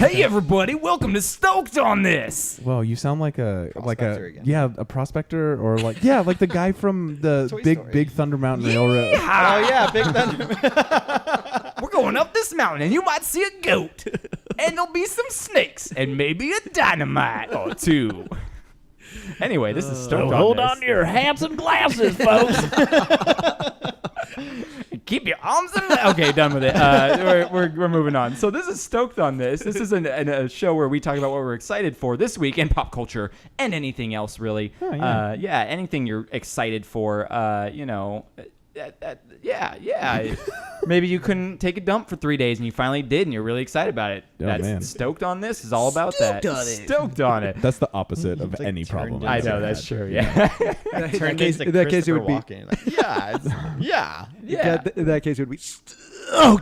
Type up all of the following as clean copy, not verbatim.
Hey everybody, welcome to Stoked on This. Whoa, you sound like a again. prospector or like the guy from the big Thunder Mountain Railroad. Oh yeah, Big Thunder. We're going up this mountain and you might see a goat. And there'll be some snakes and maybe a dynamite or two. Anyway, this is Stoked on Hold This. on to your hats and glasses, folks. Keep your arms in the... Okay, done with it. We're moving on. So this is Stoked on This. This is a show where we talk about what we're excited for this week in pop culture and anything else, really. Oh, yeah. Anything you're excited for, Maybe you couldn't take a dump for 3 days and you finally did and you're really excited about it. Oh, That's man. Stoked on This is all about that. Stoked on it. That's the opposite of Like any turned problem. into I I've know, ever that's had. true, yeah. In that case, it would be. Yeah. In that case, it would be. Oh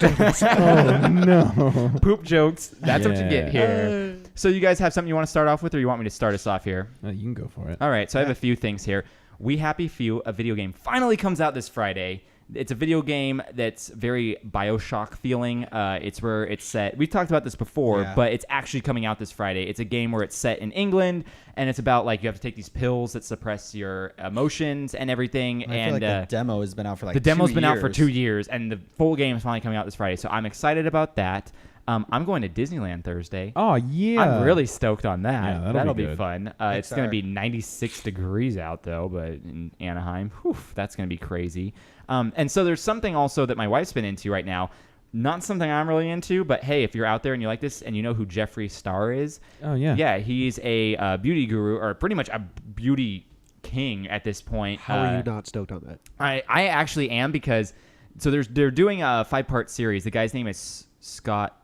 no. Poop jokes. That's what you Yeah. get here. So you guys have something you want to start off with or you want me to start us off here? You can go for it. All right, so I have a few things here. We Happy Few, a video game, finally comes out this Friday. It's a video game that's very BioShock feeling. It's where it's set. We've talked about this before, Yeah. but it's actually coming out this Friday. It's a game where it's set in England, and it's about like you have to take these pills that suppress your emotions and everything. I feel and like the demo has been out for like the demo's been out for 2 years. years, and the full game is finally coming out this Friday. So I'm excited about that. I'm going to Disneyland Thursday. Oh yeah. I'm really stoked on that. Yeah, that'll be be good. fun. It's going to be 96 degrees out, though, but in Anaheim, that's going to be crazy. And so there's something also that my wife's been into right now. Not something I'm really into, but hey, if you're out there and you like this and you know who Jeffree Star is, Oh yeah. yeah, he's a beauty guru or pretty much a beauty king at this point. How are you not stoked on that? I actually am because they're doing a 5-part series. The guy's name is Scott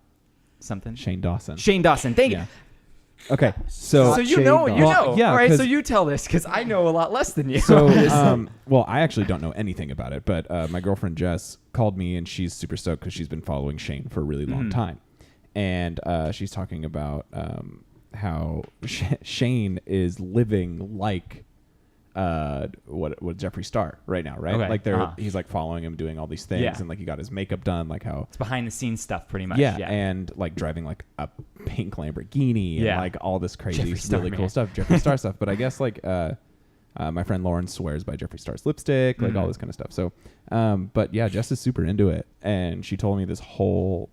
something. Shane Dawson. Shane Dawson. Thank you. Yeah. Okay. So So you Shane know, Dawson. you Well, know. yeah, All right, so 'cause- you tell this because I know a lot less than you. So, well, I actually don't know anything about it, but my girlfriend Jess called me, and she's super stoked because she's been following Shane for a really long time, and she's talking about how Shane is living like what Jeffree Star right now, right? Okay. Like he's like following him, doing all these things, Yeah. and like he got his makeup done, like how. It's behind the scenes stuff, pretty much. Yeah, and like driving like a pink Lamborghini and Yeah. like all this crazy, Jeffree Star, really man. cool stuff, Jeffree Star stuff. But I guess like my friend Lauren swears by Jeffree Star's lipstick, like all this kind of stuff. So, but yeah, Jess is super into it, and she told me this whole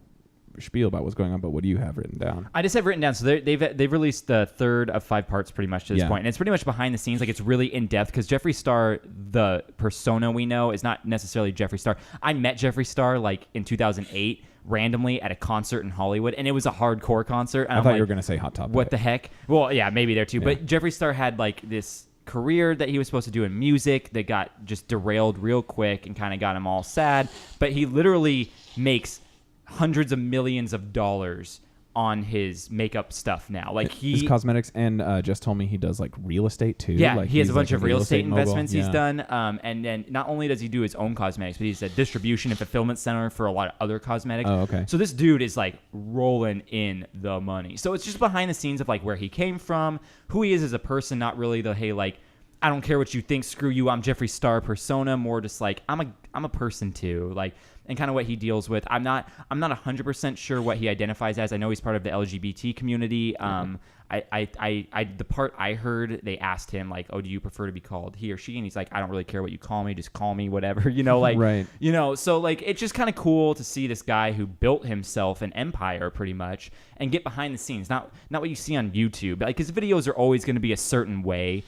spiel about what's going on. But what do you have written down? I just have written down. So they've released the third of 5 parts pretty much to this point. And it's pretty much behind the scenes. Like it's really in depth because Jeffree Star, the persona we know, is not necessarily Jeffree Star. I met Jeffree Star like in 2008 randomly at a concert in Hollywood, and it was a hardcore concert. And I thought you were going to say Hot Topic. What the heck? Well, yeah, maybe there too. Yeah. But Jeffree Star had like this career that he was supposed to do in music that got just derailed real quick and kind of got him all sad. But he literally makes hundreds of millions of dollars on his makeup stuff now. Like his cosmetics, and Jess told me he does like real estate too. Yeah, like he has a he's, bunch like, of real estate mogul. investments he's Yeah. done. And then not only does he do his own cosmetics, but he's a distribution and fulfillment center for a lot of other cosmetics. Oh, okay. So this dude is like rolling in the money. So it's just behind the scenes of like where he came from, who he is as a person, not really the, hey, like, I don't care what you think, screw you, I'm Jeffree Star persona, more just like I'm a person too, like, and kind of what he deals with. I'm not 100% sure what he identifies as. I know he's part of the LGBT community. The part I heard, they asked him like, "Oh, do you prefer to be called he or she?" And he's like, "I don't really care what you call me, just call me whatever." You know, like, Right. You know, so like it's just kind of cool to see this guy who built himself an empire pretty much and get behind the scenes, not what you see on YouTube. Like his videos are always going to be a certain way,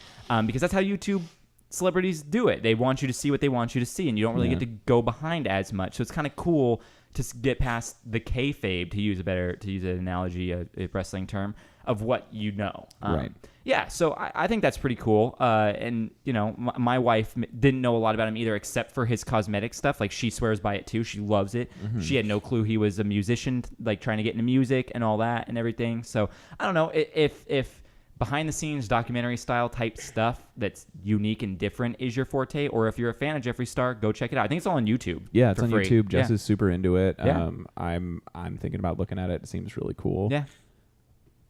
because that's how YouTube celebrities do it. They want you to see what they want you to see, and you don't really get to go behind as much. So it's kind of cool to get past the kayfabe, to use an analogy, a wrestling term, of what you know. Right. Yeah, so I think that's pretty cool. And, you know, my wife didn't know a lot about him either, except for his cosmetic stuff. Like, she swears by it, too. She loves it. Mm-hmm. She had no clue he was a musician, like, trying to get into music and all that and everything. So, I don't know. If behind-the-scenes documentary-style type stuff that's unique and different is your forte, or if you're a fan of Jeffree Star, go check it out. I think it's all on YouTube. Yeah, it's for on free. YouTube. Jess Yeah. is super into it. Yeah. I'm thinking about looking at it. It seems really cool. Yeah.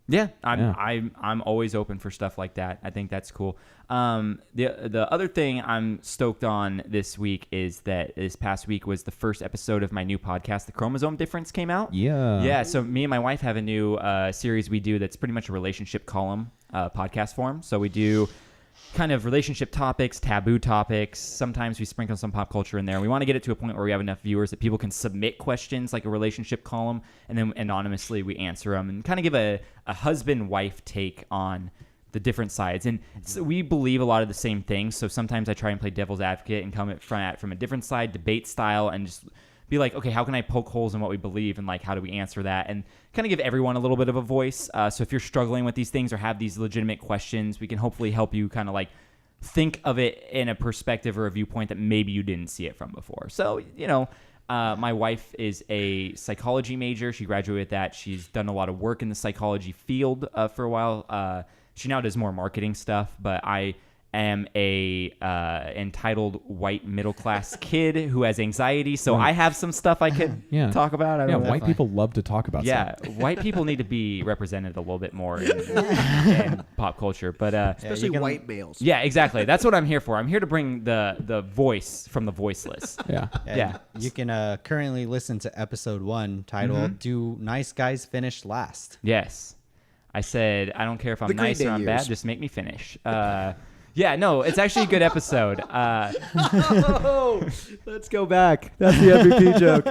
Yeah, I'm always open for stuff like that. I think that's cool. The other thing I'm stoked on this week is that this past week was the first episode of my new podcast, The Chromosome Difference, came out. Yeah. So me and my wife have a new series we do that's pretty much a relationship column podcast form. So we do kind of relationship topics, taboo topics. Sometimes we sprinkle some pop culture in there. We want to get it to a point where we have enough viewers that people can submit questions like a relationship column, and then anonymously we answer them and kind of give a husband-wife take on the different sides. And so we believe a lot of the same things. So sometimes I try and play devil's advocate and come from a different side, debate style, and just be like, okay, how can I poke holes in what we believe, and like, how do we answer that? And kind of give everyone a little bit of a voice. So if you're struggling with these things or have these legitimate questions, we can hopefully help you kind of like think of it in a perspective or a viewpoint that maybe you didn't see it from before. So, my wife is a psychology major. She graduated with that. She's done a lot of work in the psychology field for a while. She now does more marketing stuff, but I am a entitled white middle class kid who has anxiety, so I have some stuff I could talk about. I don't know. White people love to talk about stuff. White people need to be represented a little bit more in pop culture, but especially white males. Yeah, exactly. That's what I'm here for. I'm here to bring the voice from the voiceless. Yeah. You can currently listen to episode 1 titled "Do Nice Guys Finish Last?" Yes, I said I don't care if I'm nice or I'm bad. Just make me finish. Yeah, no, it's actually a good episode. Let's go back. That's the MVP joke.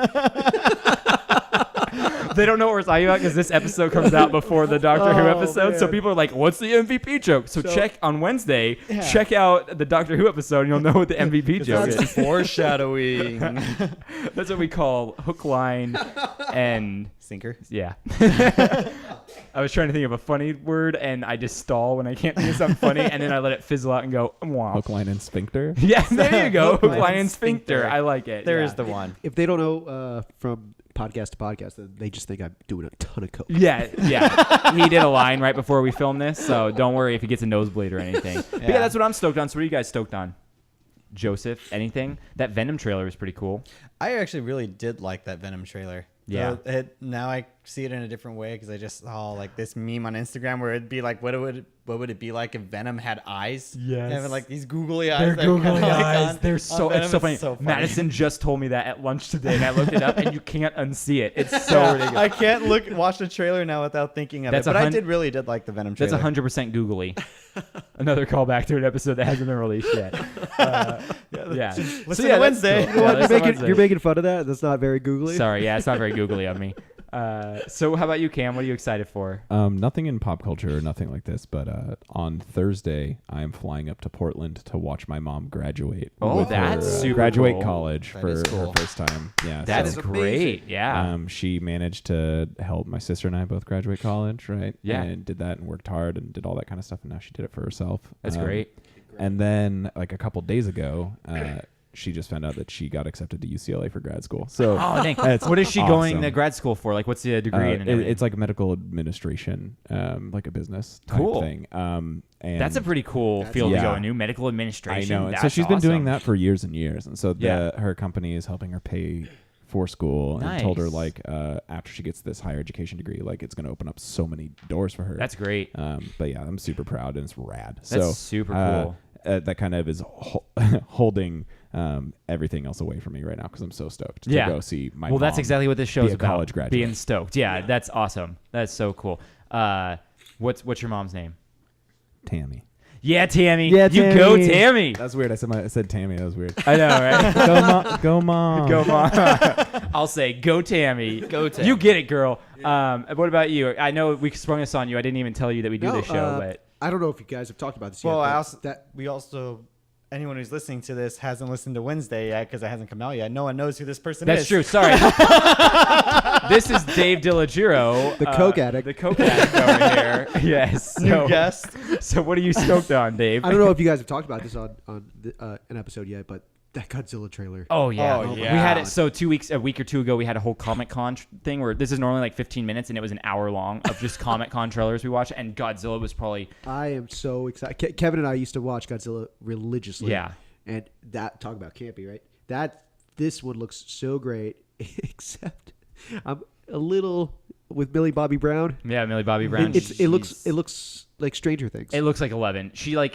They don't know what we're talking about because this episode comes out before the Doctor Who episode. Man. So people are like, what's the MVP joke? So check on Wednesday. Yeah. Check out the Doctor Who episode and you'll know what the MVP joke is. Foreshadowing. That's what we call hook, line, and... sinker. Yeah. I was trying to think of a funny word, and I just stall when I can't think of something funny, and then I let it fizzle out and go, wow. Hook, line, and sphincter. Yeah, there you go. Hook, line, and sphincter. I like it. There is the one. If they don't know from podcast to podcast, then they just think I'm doing a ton of coke. Yeah. He did a line right before we filmed this, so don't worry if he gets a nosebleed or anything. But yeah, that's what I'm stoked on. So what are you guys stoked on? Joseph, anything? That Venom trailer is pretty cool. I actually really did like that Venom trailer. Yeah. So now I see it in a different way because I just saw like this meme on Instagram where it'd be like, what would it be like if Venom had eyes? Yes. Having like these googly eyes. They're googly eyes. They're it's so funny. Madison just told me that at lunch today, and I looked it up, and you can't unsee it. It's so ridiculous. I can't watch the trailer now without thinking of it. But I did like the Venom trailer. That's 100% googly. Another callback to an episode that hasn't been released yet. Listen to Wednesday. Cool. You're making fun of that? That's not very googly? Sorry, it's not very googly of me. So how about you, Cam? What are you excited for? Nothing in pop culture or nothing like this, but on Thursday I am flying up to Portland to watch my mom graduate. Oh, with that's her, super graduate cool. college That for is cool. her first time. Yeah, That's so, great. Yeah. she managed to help my sister and I both graduate college, right? Yeah. And did that and worked hard and did all that kind of stuff, and now she did it for herself. That's great. And then like a couple days ago, she just found out that she got accepted to UCLA for grad school. So dang. it's What is she going awesome. to grad school for? Like, what's the degree in? And everything? It's like medical administration, like a business type Cool. thing. And That's a pretty cool field to go into, medical administration. I know. And That's so she's been doing awesome. that for years and years. And so her company is helping her pay for school and told her Nice. like after she gets this higher education degree, like it's going to open up so many doors for her. That's great. But yeah, I'm super proud and it's rad. That's super cool. That kind of is holding everything else away from me right now because I'm so stoked to go see my mom. That's exactly what this show's be a about. college graduate. Being stoked. Yeah, that's awesome. That's so cool. What's your mom's name? Tammy. Yeah, Tammy. Yeah, You go, Tammy. Tammy. That's weird. I said Tammy. That was weird. I know, right? Go mom. Go, Mom. I'll say, go, Tammy. Go, Tammy. You get it, girl. What about you? I know we sprung this on you. I didn't even tell you that we do this show, but I don't know if you guys have talked about this Well, yet. anyone who's listening to this hasn't listened to Wednesday yet because it hasn't come out yet. No one knows who this person that's is. true. Sorry. This is Dave DiLagiro, The Coke addict. The Coke addict over here. Yes. New guest. So what are you stoked on, Dave? I don't know if you guys have talked about this on an episode yet, but that Godzilla trailer. Oh yeah. Oh, We yeah. had it. So a week or two ago, we had a whole Comic Con thing where this is normally like 15 minutes, and it was an hour long of just Comic Con trailers we watched, and Godzilla was probably. I am so excited. Kevin and I used to watch Godzilla religiously. Yeah. And talk about campy, right? This one looks so great, except I'm a little with Millie Bobby Brown. Yeah, Millie Bobby Brown. It looks like Stranger Things. It looks like 11.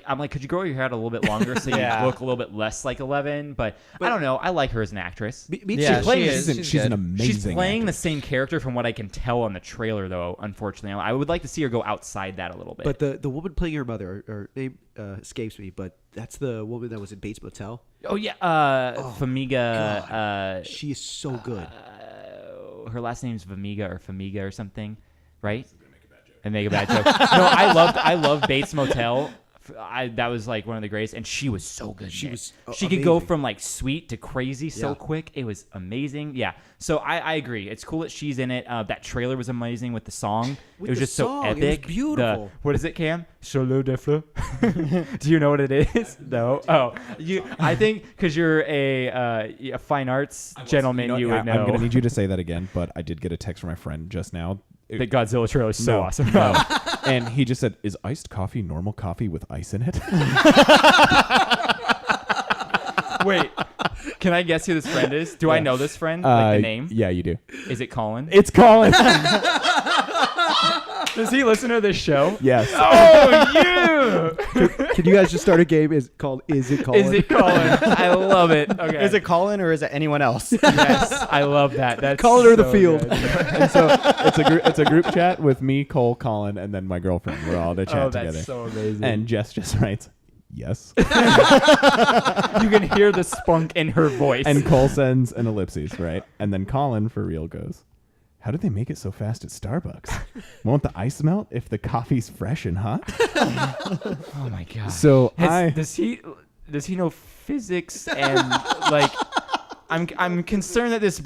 I'm like, could you grow your hair out a little bit longer so you look a little bit less like 11? But I don't know. I like her as an actress. Yeah, She's an amazing. She's playing the actress. same character from what I can tell on the trailer, though. Unfortunately, I would like to see her go outside that a little bit. But the woman playing her mother, her name escapes me, but that's the woman that was in Bates Motel. Oh yeah, Famiga. She is so good. Her last name's Famiga or something, right? And make a bad joke. No, I loved Bates Motel. That was like one of the greatest, and she was so good. She could go from like sweet to crazy so quick. It was amazing. Yeah. So I agree. It's cool that she's in it. That trailer was amazing with the song. It was just so epic. It was beautiful. What is it, Cam? Solo de fleur. Do you know what it is? No. Oh, I think because you're a fine arts gentleman, you would know. I'm gonna need you to say that again. But I did get a text from my friend just now. The Godzilla trailer is so awesome. No. And he just said, "Is iced coffee normal coffee with ice in it?" Wait, can I guess who this friend is? Do I know this friend? Like the name? Yeah, you do. Is it Colin? It's Colin. Does he listen to this show? Yes. Oh, you! Can you guys just start a game? Is it Colin? Is it Colin? I love it. Okay. Is it Colin or is it anyone else? Yes, I love that. That's Colin or the so field. good. And so it's a group chat with me, Cole, Colin, and then my girlfriend. We're all to chat that's together. so amazing. And Jess just writes, "Yes." You can hear the spunk in her voice. And Cole sends an ellipses, right? And then Colin, for real, goes, "How did they make it so fast at Starbucks? Won't the ice melt if the coffee's fresh and hot?" Oh my god. So does he know physics and like I'm concerned that this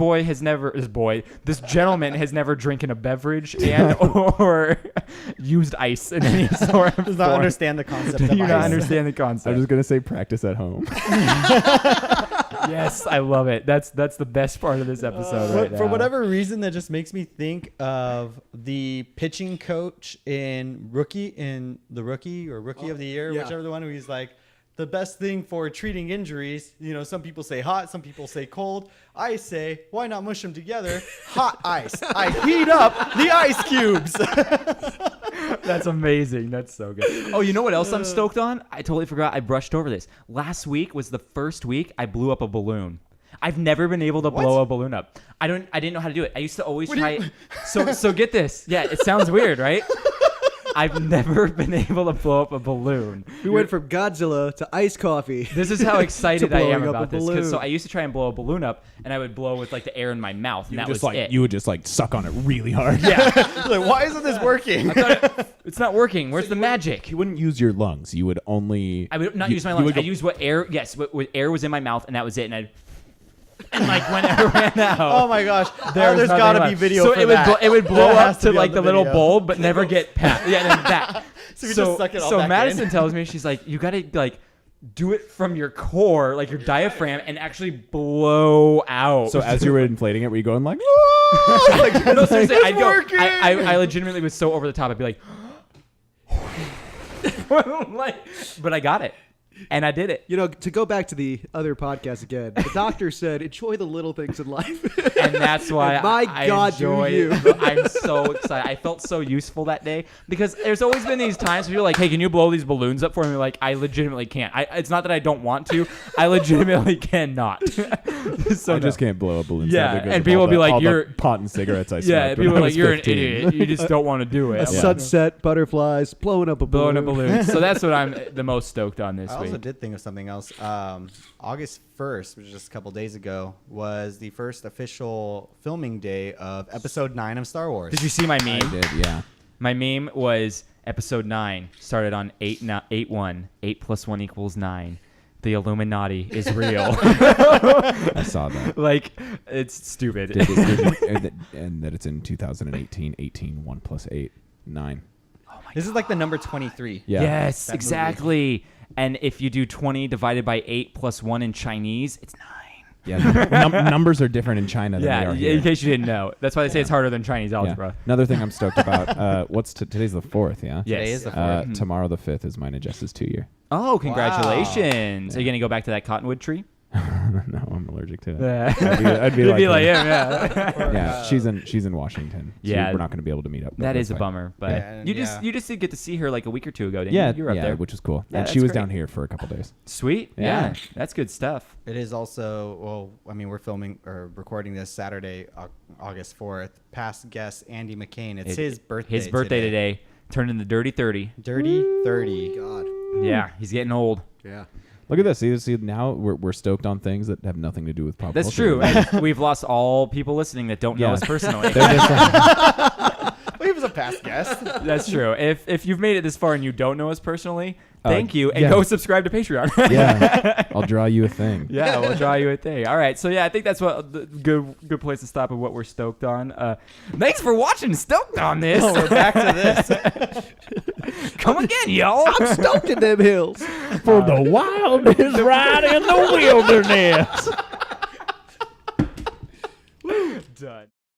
gentleman has never drinking a beverage and or used ice in any sort of Does not form. understand the concept of Do you not ice. understand the concept? I'm just gonna say practice at home. Yes, I love it. That's the best part of this episode right now. For whatever reason, that just makes me think of the pitching coach in the Rookie of the Year, whichever the one where he's like, the best thing for treating injuries, some people say hot, some people say cold. I say, why not mush them together? Hot ice. I heat up the ice cubes. That's amazing. That's so good. Oh, you know what else I'm stoked on? I totally forgot. I brushed over this. Last week was the first week I blew up a balloon. I've never been able to blow a balloon up. I didn't know how to do it. I used to always try. So get this. Yeah, it sounds weird, right? I've never been able to blow up a balloon. We went from Godzilla to iced coffee. This is how excited I am blowing up about a this. balloon. So I used to try and blow a balloon up, and I would blow with like the air in my mouth, and that was it. You would just like suck on it really hard. Yeah. Like, why isn't this working? It's not working. Where's the magic? You wouldn't use your lungs. You would only. I would not use my lungs. I used what air. Yes, what air was in my mouth, and that was it. And like when it ran out. Oh my gosh! There's got to be video. So for it would that. it would blow There has up to to be like on the little video. bulb, but never get past. Yeah, then that. So you just suck it all So back Madison in? tells me, she's like, you gotta like do it from your core, like your diaphragm, and actually blow out. So as you were inflating it, were you going like? No, seriously, I'd go. working! I legitimately was so over the top. I'd be like, but I got it, and I did it. To go back to the other podcast again, the doctor said, enjoy the little things in life. And that's why My I God, do enjoy you. it. I'm so excited. I felt so useful that day because there's always been these times where you're like, hey, can you blow these balloons up for me? Like, I legitimately can't. It's not that I don't want to. I legitimately cannot. I just can't blow a balloon. Yeah, because and of people all will be the- like, all the you're- pot and cigarettes I smoked. yeah, when people I are was like, you're an 15. idiot. You just don't want to do it. A sunset, butterflies, blowing up a balloon. Blowing a balloon. So that's what I'm the most stoked on this I also week. did think of something else. August 1st, which is just a couple days ago, was the first official filming day of Episode 9 of Star Wars. Did you see my meme? I did, yeah. My meme was episode 9 started on 8-1. 8 plus 1 equals 9. The Illuminati is real. I saw that. Like, it's stupid. And that it's in 2018. 18, 1 plus 8, 9. This is like the number 23. Yeah. Yes, That exactly. And if you do 20 divided by 8 plus 1 in Chinese, it's 9. Yeah. Numbers are different in China than they Yeah, are in here. case you didn't know. That's why they say it's harder than Chinese Yeah. algebra. Another thing I'm stoked about. Today's the 4th, yeah? Yes. Today is the 4th. Tomorrow the 5th is mine and Jess's 2-year. Oh, congratulations. Are you going to go back to that cottonwood tree? No, I'm allergic to it. Yeah. I'd be You'd like, be like him. him, yeah. Yeah, she's in Washington. So Yeah. we're not going to be able to meet up. but That that's is a fine. bummer, but Yeah, you just did get to see her like a week or two ago, didn't Yeah, you? You were up yeah, there. which was cool. Yeah, And she that's was great. down here for a couple days. Sweet. Yeah. Yeah, that's good stuff. It is also, well, I mean, we're filming or recording this Saturday, August 4th. Past guest Andy McCain. It's his birthday. His birthday today. Turned in the dirty 30. Dirty 30. God. Yeah, he's getting old. Yeah. Look at this. See now we're stoked on things that have nothing to do with pop That's culture. true. And we've lost all people listening that don't know Yeah. us personally. They're just Well, he was a past guest. That's true. If you've made it this far and you don't know us personally, thank you, and yeah. go subscribe to Patreon. yeah, I'll draw you a thing. Yeah, we'll draw you a thing. All right, so yeah, I think that's what the good place to stop of what we're stoked on. Thanks for watching Stoked on this. Oh, we're back to this. Come again, y'all. I'm stoked in them hills. For the wildest ride in the wilderness.